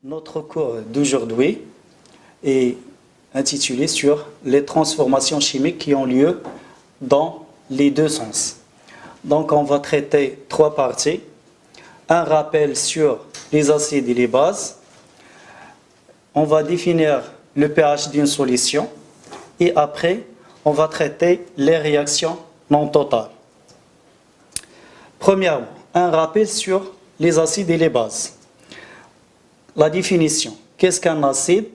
Notre cours d'aujourd'hui est intitulé sur les transformations chimiques qui ont lieu dans les deux sens. Donc on va traiter trois parties. Un rappel sur les acides et les bases. On va définir le pH d'une solution. Et après, on va traiter les réactions non totales. Premièrement, un rappel sur les acides et les bases. La définition. Qu'est-ce qu'un acide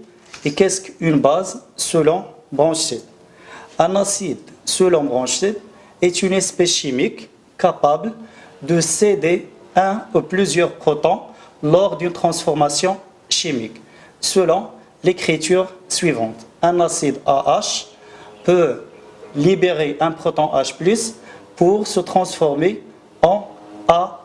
et qu'est-ce qu'une base selon Bronsted? Un acide selon Bronsted est une espèce chimique capable de céder un ou plusieurs protons lors d'une transformation chimique, selon l'écriture suivante. Un acide AH peut libérer un proton H+, pour se transformer en A-.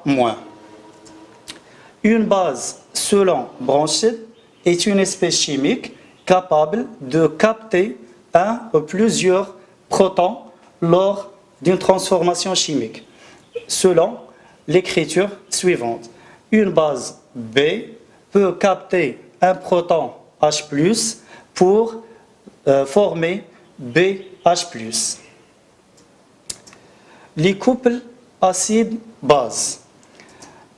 Une base selon Bronsted est une espèce chimique capable de capter un ou plusieurs protons lors d'une transformation chimique, selon l'écriture suivante. Une base B peut capter un proton H+, pour former BH+. Les couples acide-base.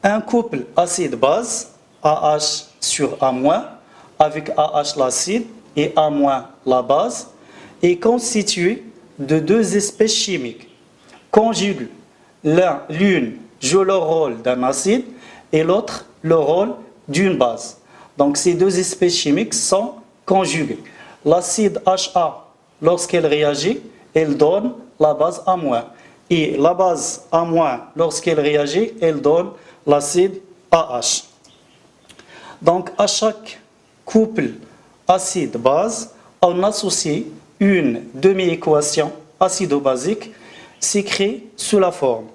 Un couple acide-base, AH sur A-, avec AH l'acide et A- la base, est constitué de deux espèces chimiques conjuguées. L'une joue le rôle d'un acide et l'autre le rôle d'une base. Donc ces deux espèces chimiques sont conjuguées. L'acide HA, lorsqu'elle réagit, elle donne la base A-. Et la base A-, lorsqu'elle réagit, elle donne l'acide AH. Donc à chaque couple acide-base, on associe une demi-équation acido-basique s'écrit sous la forme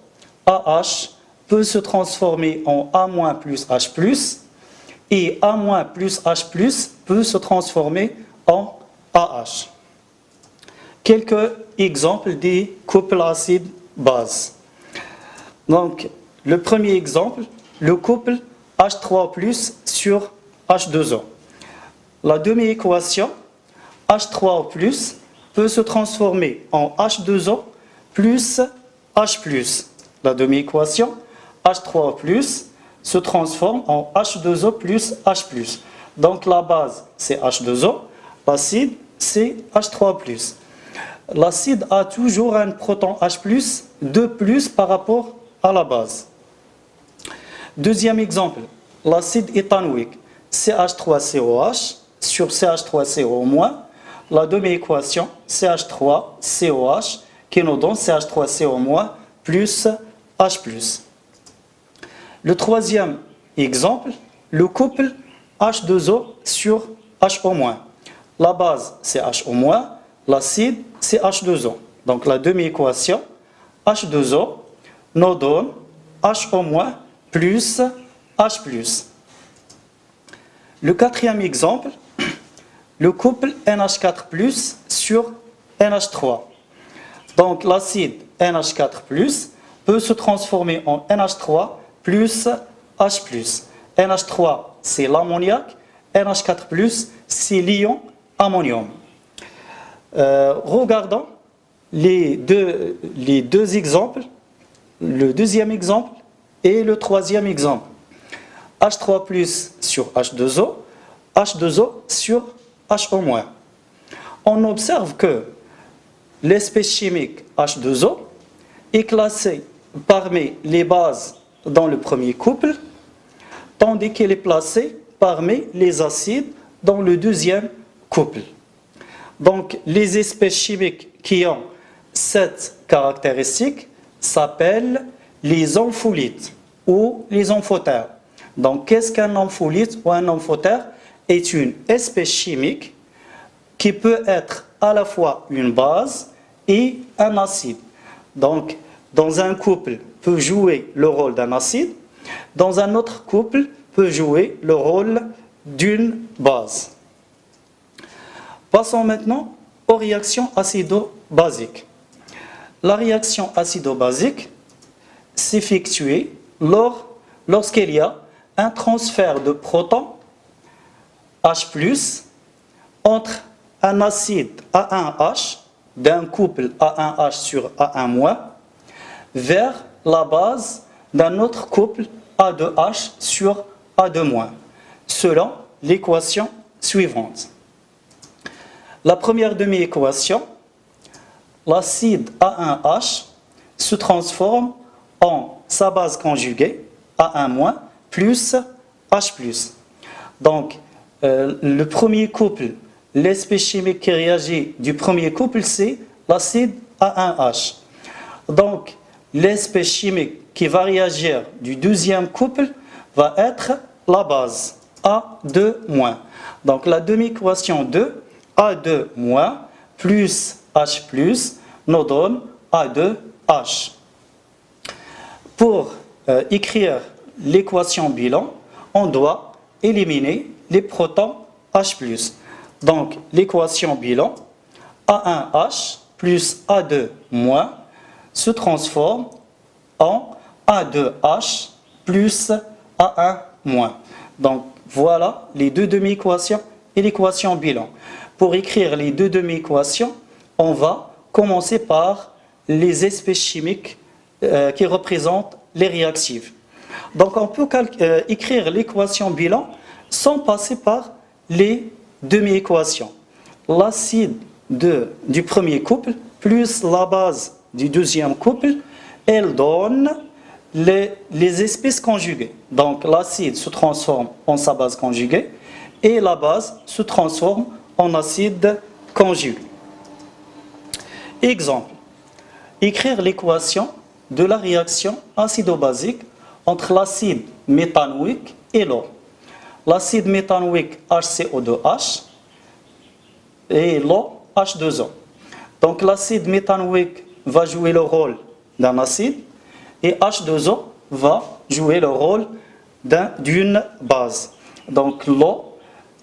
AH peut se transformer en A- plus H+, et A- plus H+ peut se transformer en AH. Quelques exemples des couples acides-bases. Donc, le premier exemple, le couple H3O+ sur H2O. La demi-équation H3O+ peut se transformer en H2O plus H+. La demi-équation H3O+ se transforme en H2O plus H+. Donc la base c'est H2O, l'acide c'est H3O+. L'acide a toujours un proton H+, de plus par rapport à la base. Deuxième exemple, l'acide éthanoïque, CH3COH sur CH3CO-. La demi-équation CH3COH qui nous donne CH3CO- plus H+. Le troisième exemple, le couple H2O sur HO-. La base c'est HO-, l'acide c'est H2O. Donc la demi-équation H2O nous donne HO- plus H+. Le quatrième exemple, le couple NH4+ sur NH3. Donc l'acide NH4+ peut se transformer en NH3 plus H+. NH3 c'est l'ammoniac, NH4+ c'est l'ion ammonium. Regardons les deux exemples, le deuxième exemple et le troisième exemple. H3+ sur H2O, H2O sur HO-. On observe que l'espèce chimique H2O est classée parmi les bases dans le premier couple, tandis qu'elle est placée parmi les acides dans le deuxième couple. Donc, les espèces chimiques qui ont cette caractéristique s'appellent les ampholites ou les amphotères. Donc, qu'est-ce qu'un ampholite ou un amphotère? Est une espèce chimique qui peut être à la fois une base et un acide. Donc, dans un couple, peut jouer le rôle d'un acide, dans un autre couple, peut jouer le rôle d'une base. Passons maintenant aux réactions acido-basiques. La réaction acido-basique s'effectue lorsqu'il y a un transfert de protons H+, entre un acide A1H d'un couple A1H sur A1- vers la base d'un autre couple A2H sur A2-, selon l'équation suivante. La première demi-équation, l'acide A1H se transforme en sa base conjuguée, A1- plus H+. Donc, le premier couple, l'espèce chimique qui réagit du premier couple, c'est l'acide A1H. Donc, l'espèce chimique qui va réagir du deuxième couple va être la base, A2-. Donc, la demi-équation de A2- plus H+ nous donne A2H. Pour écrire l'équation bilan, on doit éliminer les protons H+. Donc, l'équation bilan, A1H plus A2- se transforme en A2H plus A1-. Donc, voilà les deux demi-équations et l'équation bilan. Pour écrire les deux demi-équations, on va commencer par les espèces chimiques qui représentent les réactifs. Donc, on peut écrire l'équation bilan sans passer par les demi-équations. L'acide du premier couple plus la base du deuxième couple, elle donne les espèces conjuguées. Donc, l'acide se transforme en sa base conjuguée et la base se transforme en acide conjugué. Exemple, écrire l'équation de la réaction acido-basique entre l'acide méthanoïque et l'eau. L'acide méthanoïque HCO2H et l'eau H2O. Donc l'acide méthanoïque va jouer le rôle d'un acide et H2O va jouer le rôle d'une base. Donc l'eau,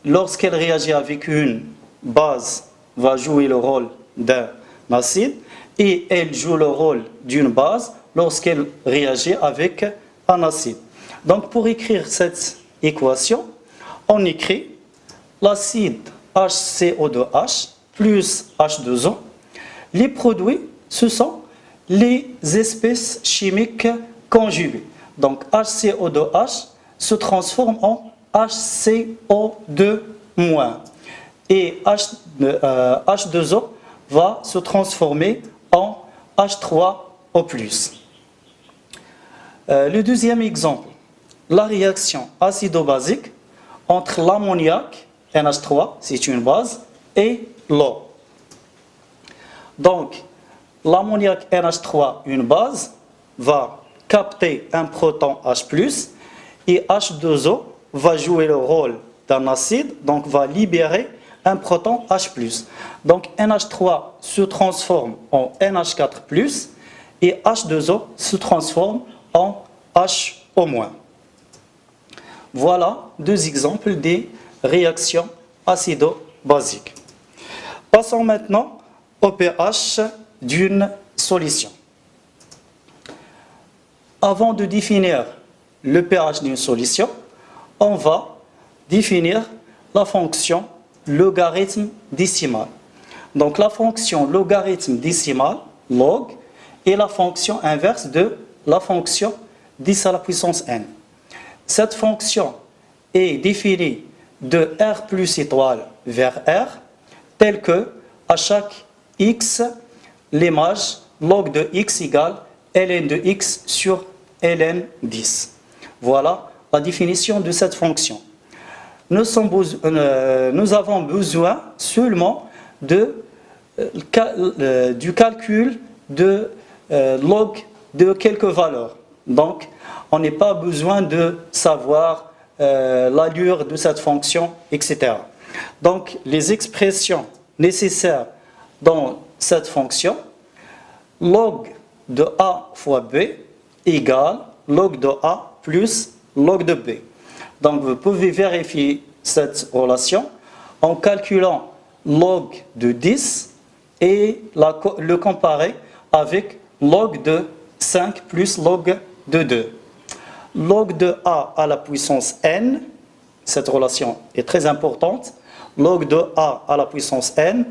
lorsqu'elle réagit avec une base, va jouer le rôle d'un acide et elle joue le rôle d'une base lorsqu'elle réagit avec un acide. Donc pour écrire cette équation, on écrit l'acide HCO2H plus H2O. Les produits, ce sont les espèces chimiques conjuguées. Donc HCO2H se transforme en HCO2- et H2O va se transformer en H3O+. Le deuxième exemple, la réaction acido-basique entre l'ammoniac, NH3, c'est une base, et l'eau. Donc, l'ammoniac NH3, une base, va capter un proton H+, et H2O va jouer le rôle d'un acide, donc va libérer un proton H+. Donc, NH3 se transforme en NH4+, et H2O se transforme en HO-. Voilà deux exemples des réactions acido-basiques. Passons maintenant au pH d'une solution. Avant de définir le pH d'une solution, on va définir la fonction logarithme décimal. Donc la fonction logarithme décimal, log, est la fonction inverse de la fonction 10 à la puissance n. Cette fonction est définie de R plus étoile vers R, telle que à chaque x, l'image log de x égale ln de x sur ln 10. Voilà la définition de cette fonction. Nous avons besoin seulement du calcul de log de quelques valeurs. Donc, on n'a pas besoin de savoir l'allure de cette fonction, etc. Donc, les expressions nécessaires dans cette fonction, log de A fois B égale log de A plus log de B. Donc, vous pouvez vérifier cette relation en calculant log de 10 et le comparer avec log de 5 plus log de 2. Log de A à la puissance n, cette relation est très importante. Log de A à la puissance n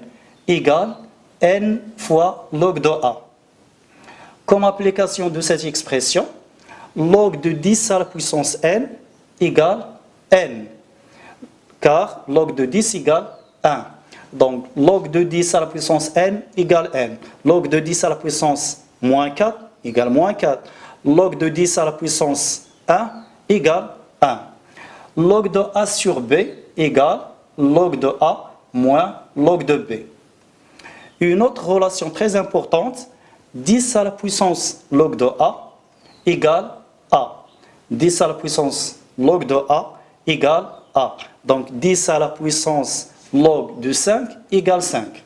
égale n fois log de A. Comme application de cette expression, log de 10 à la puissance n égale n, car log de 10 égale 1. Donc, log de 10 à la puissance n égale n. Log de 10 à la puissance moins 4 égale moins 4. Log de 10 à la puissance 1 égale 1. Log de A sur B égale log de A moins log de B. Une autre relation très importante, 10 à la puissance log de A égale A. 10 à la puissance log de A égale A. Donc 10 à la puissance log de 5 égale 5.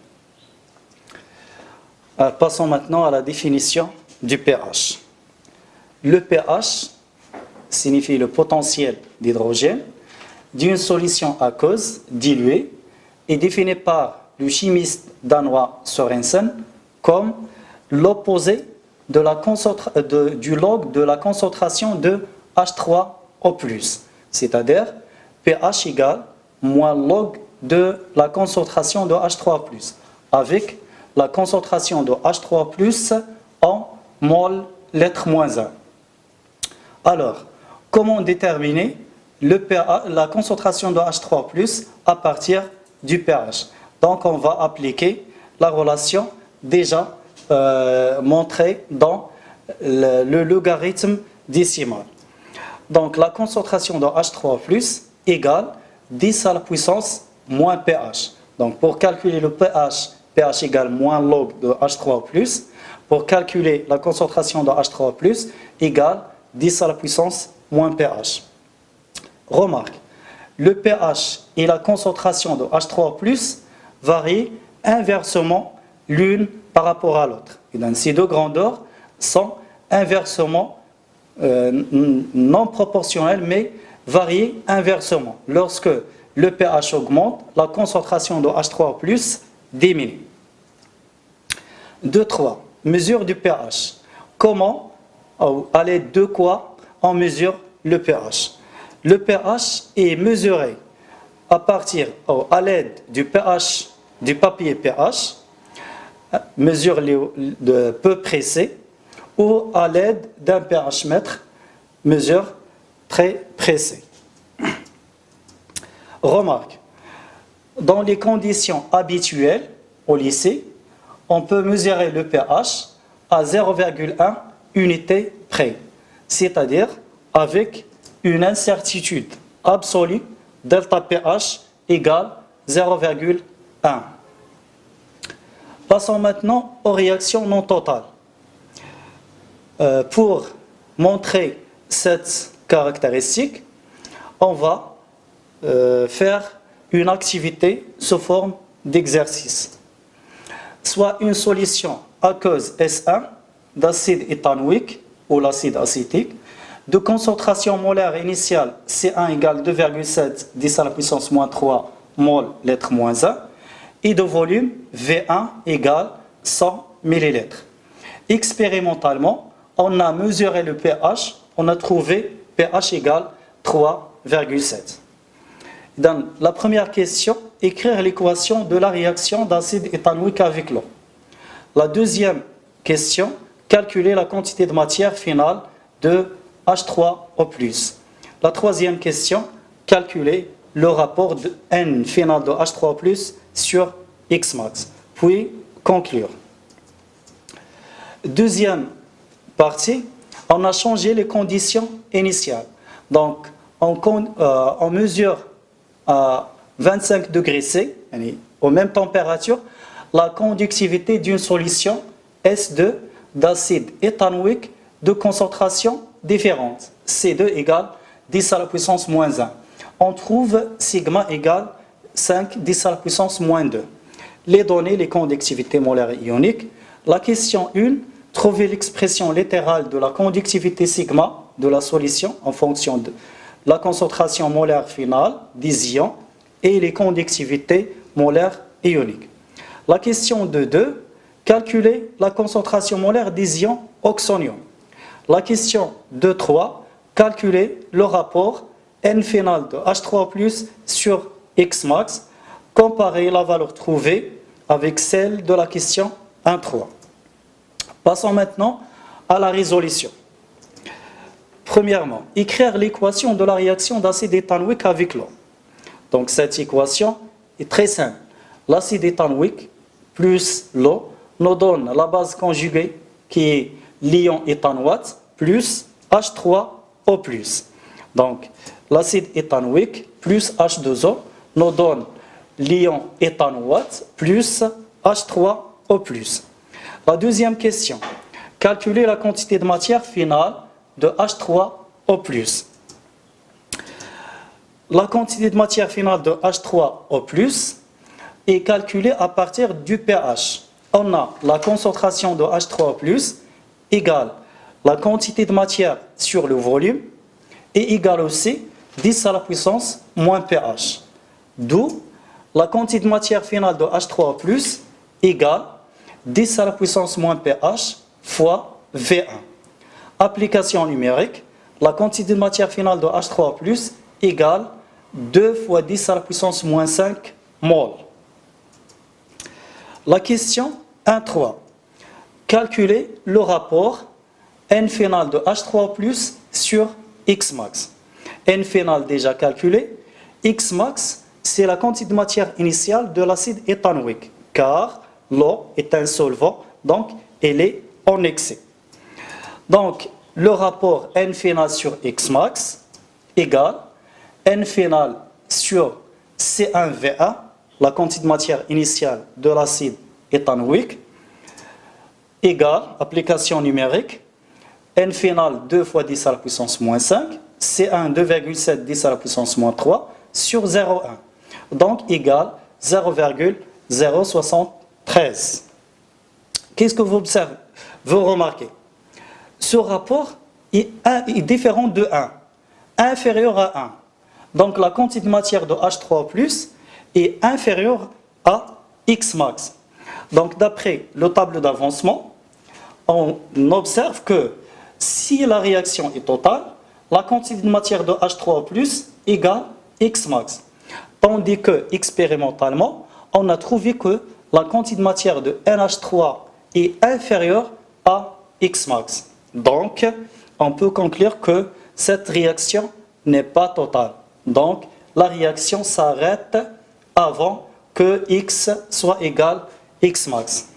Passons maintenant à la définition du pH. Le pH signifie le potentiel d'hydrogène d'une solution aqueuse diluée et défini par le chimiste danois Sørensen comme l'opposé du log de la concentration de H3O+, c'est-à-dire pH égale moins log de la concentration de H3O+, avec la concentration de H3O+, en mol lettre moins 1. Alors, comment déterminer la concentration de H3O+, à partir du pH? Donc, on va appliquer la relation déjà montrée dans le logarithme décimal. Donc, la concentration de H3O+, égale 10 à la puissance moins pH. Donc, pour calculer le pH, pH égale moins log de H3O+. Pour calculer la concentration de H3O+, égale 10 à la puissance moins pH. Remarque, le pH et la concentration de H3O+, varient inversement l'une par rapport à l'autre. Ces deux grandeurs sont inversement non proportionnelles, mais varient inversement. Lorsque le pH augmente, la concentration de H3O+ diminue. 2.3. Mesure du pH. Comment, à l'aide de quoi, on mesure le pH? Le pH est mesuré à l'aide du pH, du papier pH, mesure de peu pressé, ou à l'aide d'un pH mètre, mesure très pressé. Remarque, dans les conditions habituelles au lycée, on peut mesurer le pH à 0,1 unité près, c'est-à-dire avec une incertitude absolue, delta pH égale 0,1. Passons maintenant aux réactions non totales. Pour montrer cette caractéristique, on va faire une activité sous forme d'exercice. Soit une solution aqueuse S1 d'acide éthanoïque ou l'acide acétique, de concentration molaire initiale C1 égale 2,7 10 à la puissance moins 3 mol lettre moins 1 et de volume V1 égale 100 ml. Expérimentalement, on a mesuré le pH, on a trouvé pH égale 3,7. Dans la première question, écrire l'équation de la réaction d'acide éthanoïque avec l'eau. La deuxième question, calculer la quantité de matière finale de H3O+. La troisième question, calculer le rapport de N final de H3O+ sur Xmax. Puis conclure. Deuxième partie, on a changé les conditions initiales. Donc, on mesure à 25 degrés C, aux mêmes températures, la conductivité d'une solution S2 d'acide éthanoïque de concentration différente. C2 égale 10 à la puissance moins 1. On trouve sigma égale 5 10 à la puissance moins 2. Les données, les conductivités molaires ioniques. La question 1, trouver l'expression littérale de la conductivité sigma de la solution en fonction de la concentration molaire finale des ions et les conductivités molaires ioniques. La question 2, calculer la concentration molaire des ions oxonions. La question 2.3, calculer le rapport N final de H3 sur X max. Comparer la valeur trouvée avec celle de la question 1.3. Passons maintenant à la résolution. Premièrement, écrire l'équation de la réaction d'acide éthanoïque avec l'eau. Donc cette équation est très simple. L'acide éthanoïque plus l'eau nous donne la base conjuguée qui est l'ion éthanoate plus H3O+. Donc l'acide éthanoïque plus H2O nous donne l'ion éthanoate plus H3O+. La deuxième question. Calculer la quantité de matière finale de H3O+. La quantité de matière finale de H3O+, est calculée à partir du pH. On a la concentration de H3O+, égale la quantité de matière sur le volume, et égale aussi 10 à la puissance moins pH. D'où la quantité de matière finale de H3O+, égale 10 à la puissance moins pH fois V1. Application numérique, la quantité de matière finale de H3O+, égale 2 fois 10 à la puissance moins 5 mol. La question 1.3. Calculer le rapport N final de H3O+, sur X max. N final déjà calculé. X max, c'est la quantité de matière initiale de l'acide éthanoïque, car l'eau est un solvant, donc elle est en excès. Donc, le rapport N final sur X max égale N final sur C1V1, la quantité de matière initiale de l'acide éthanoïque, égale, application numérique, N final 2 fois 10 à la puissance moins 5, C1 2,7 10 à la puissance moins 3 sur 0,1. Donc, égale 0,073. Qu'est-ce que vous observez? Vous remarquez, ce rapport est différent de 1, inférieur à 1. Donc la quantité de matière de H3O+, est inférieure à X max. Donc d'après le tableau d'avancement, on observe que si la réaction est totale, la quantité de matière de H3O+ égale X max. Tandis que expérimentalement, on a trouvé que la quantité de matière de NH3 est inférieure à X max. Donc, on peut conclure que cette réaction n'est pas totale. Donc, la réaction s'arrête avant que X soit égal à X max.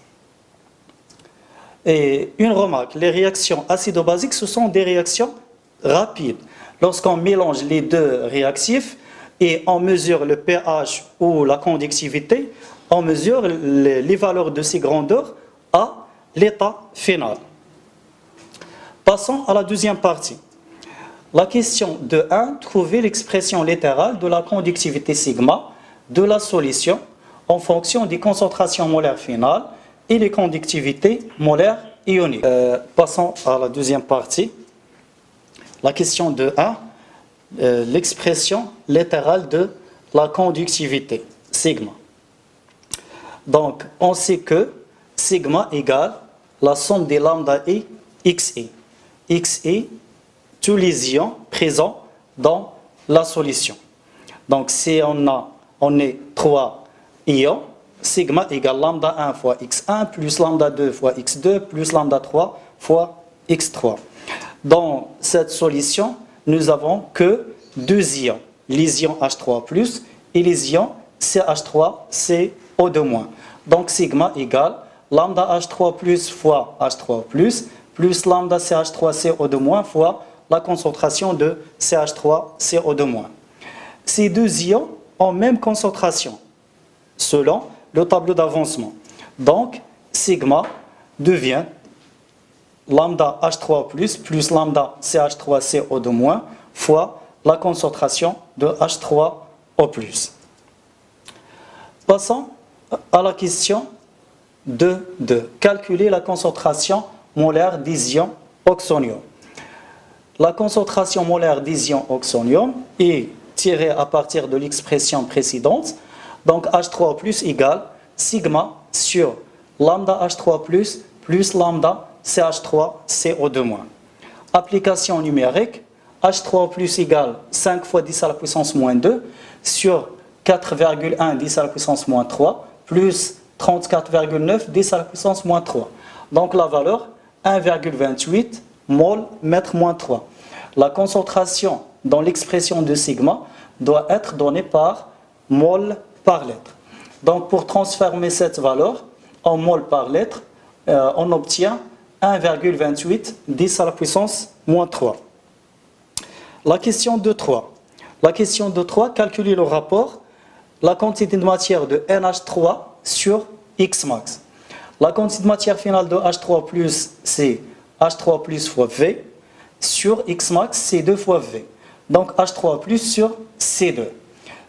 Et une remarque, les réactions acido-basiques, ce sont des réactions rapides. Lorsqu'on mélange les deux réactifs et on mesure le pH ou la conductivité, on mesure les valeurs de ces grandeurs à l'état final. Passons à la deuxième partie. La question de 1, trouver l'expression littérale de la conductivité sigma de la solution en fonction des concentrations molaires finales et les conductivités molaires ioniques. Passons à la deuxième partie. La question de 1, l'expression littérale de la conductivité sigma. Donc, on sait que sigma égale la somme des lambda I XI. XI, tous les ions présents dans la solution. Donc, si on est 3 ions, sigma égale lambda 1 fois X1 plus lambda 2 fois X2 plus lambda 3 fois X3. Dans cette solution, nous avons que deux ions, les ions H3+, et les ions CH3, CO2-. Donc, sigma égale lambda H3+ fois H3+, plus lambda CH3, CO2- fois la concentration de CH3, CO2-. Ces deux ions ont même concentration, selon le tableau d'avancement. Donc, sigma devient lambda H3+, plus lambda CH3, CO2- fois la concentration de H3O+. Passons à la question 2.2. Calculer la concentration molaire des ions oxonium. La concentration molaire des ions oxonium est tirée à partir de l'expression précédente. Donc H3O+ égale sigma sur lambda H3+, plus lambda CH3, CO2-. Application numérique, H3 plus égale 5 fois 10 à la puissance moins 2 sur 4,1 10 à la puissance moins 3 plus 34,9 10 à la puissance moins 3. Donc la valeur 1,28 mol mètre moins 3. La concentration dans l'expression de sigma doit être donnée par mol par litre. Donc pour transformer cette valeur en mol par litre, on obtient 1,28 10 à la puissance moins 3. La question 2.3. La question 2.3, calculer le rapport, la quantité de matière de NH3 sur Xmax. La quantité de matière finale de H3+, c'est H3+ fois V, sur Xmax, c'est 2 fois V. Donc H3+ sur C2.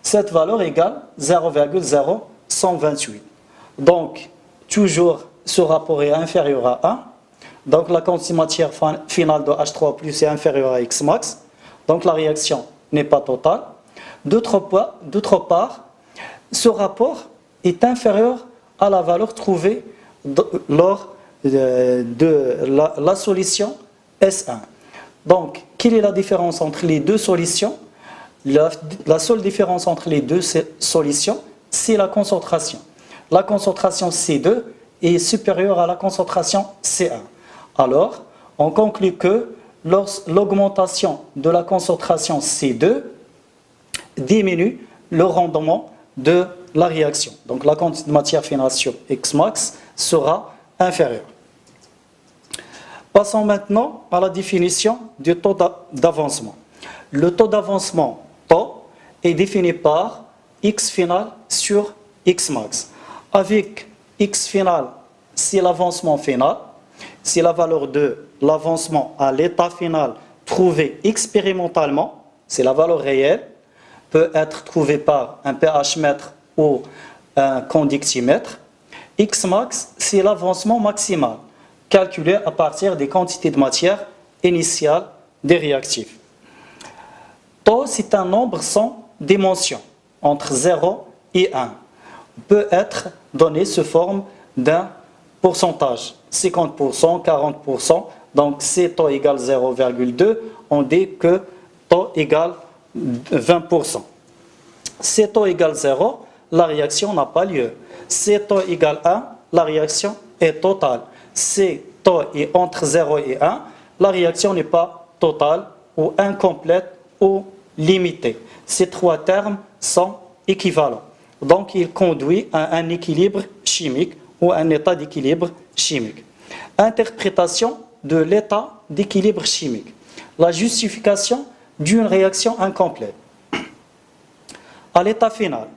Cette valeur égale 0,0128. Donc, toujours, ce rapport est inférieur à 1. Donc la quantité de matière finale de H3+ est inférieure à Xmax. Donc la réaction n'est pas totale. D'autre part, ce rapport est inférieur à la valeur trouvée lors de la solution S1. Donc, quelle est la différence entre les deux solutions? La seule différence entre les deux solutions, c'est la concentration. La concentration C2 est supérieure à la concentration C1. Alors, on conclut que l'augmentation de la concentration C2 diminue le rendement de la réaction. Donc la quantité de matière finale sur Xmax sera inférieure. Passons maintenant à la définition du taux d'avancement. Le taux d'avancement taux est défini par X final sur Xmax. Avec X final, c'est l'avancement final, c'est la valeur de l'avancement à l'état final trouvé expérimentalement, c'est la valeur réelle, peut être trouvée par un pH mètre ou un conductimètre. Xmax, c'est l'avancement maximal, calculé à partir des quantités de matière initiale des réactifs. Taux, c'est un nombre sans dimension, entre 0 et 1. Peut être donné sous forme d'un pourcentage, 50%, 40%. Donc, si taux égale 0,2, on dit que taux égale 20%. Si taux égale 0, la réaction n'a pas lieu. Si taux égale 1, la réaction est totale. Si taux est entre 0 et 1, la réaction n'est pas totale ou incomplète ou limitée. Ces trois termes sont équivalents. Donc, il conduit à un équilibre chimique ou un état d'équilibre chimique. Interprétation de l'état d'équilibre chimique. La justification d'une réaction incomplète. À l'état final,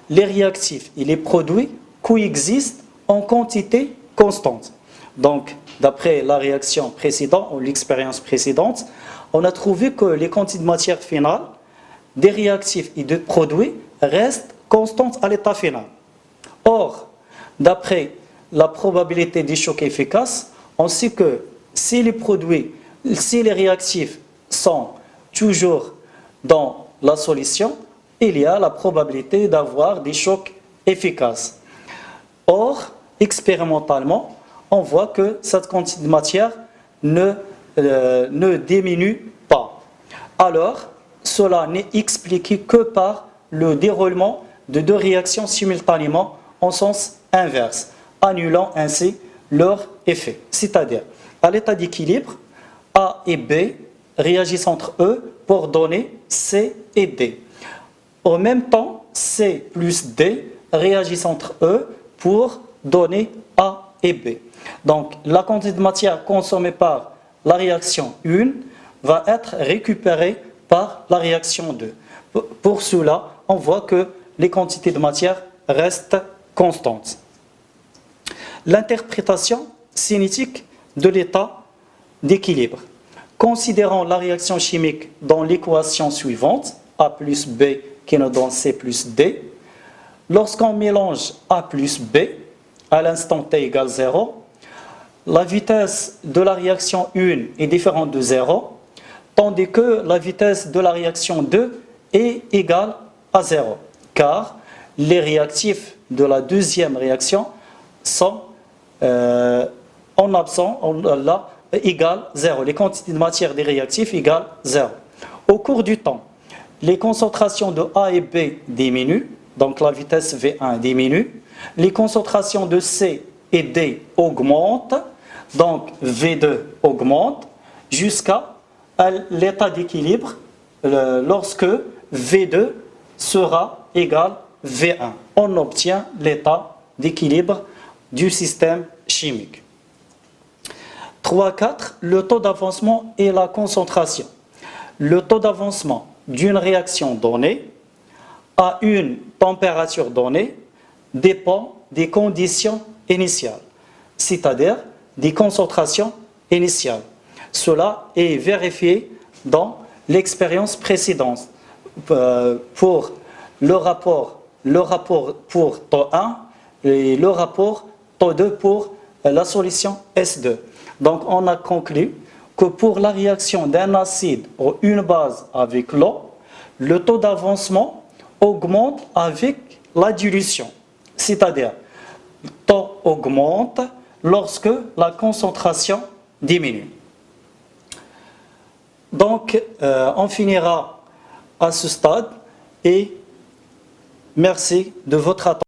les réactifs et les produits coexistent en quantité constante. Donc, d'après la réaction précédente ou l'expérience précédente, on a trouvé que les quantités de matière finale des réactifs et de produits restent constantes à l'état final. Or, d'après la probabilité des chocs efficaces, on sait que si les réactifs sont toujours dans la solution, il y a la probabilité d'avoir des chocs efficaces. Or, expérimentalement, on voit que cette quantité de matière ne diminue pas. Alors, cela n'est expliqué que par le déroulement de deux réactions simultanément en sens inverse, annulant ainsi leur effet. C'est-à-dire, à l'état d'équilibre, A et B réagissent entre eux pour donner C et D. En même temps, C plus D réagissent entre eux pour donner A et B. Donc, la quantité de matière consommée par la réaction 1 va être récupérée par la réaction 2. Pour cela, on voit que les quantités de matière restent constantes. L'interprétation cinétique de l'état d'équilibre. Considérons la réaction chimique dans l'équation suivante, A plus B qui nous donne C plus D. Lorsqu'on mélange A plus B à l'instant T égale 0, la vitesse de la réaction 1 est différente de 0, tandis que la vitesse de la réaction 2 est égale à 0, car les réactifs de la deuxième réaction sont égale 0. Les quantités de matière des réactifs égale 0. Au cours du temps, les concentrations de A et B diminuent, donc la vitesse V1 diminue. Les concentrations de C et D augmentent, donc V2 augmente, jusqu'à l'état d'équilibre lorsque V2 sera égal V1. On obtient l'état d'équilibre du système chimique. 3.4. Le taux d'avancement et la concentration. Le taux d'avancement d'une réaction donnée à une température donnée dépend des conditions initiales, c'est-à-dire des concentrations initiales. Cela est vérifié dans l'expérience précédente pour le rapport pour taux 1 et le rapport taux 2 pour la solution S2. Donc on a conclu que pour la réaction d'un acide ou une base avec l'eau, le taux d'avancement augmente avec la dilution. C'est-à-dire, le taux augmente lorsque la concentration diminue. Donc, on finira à ce stade et merci de votre attention.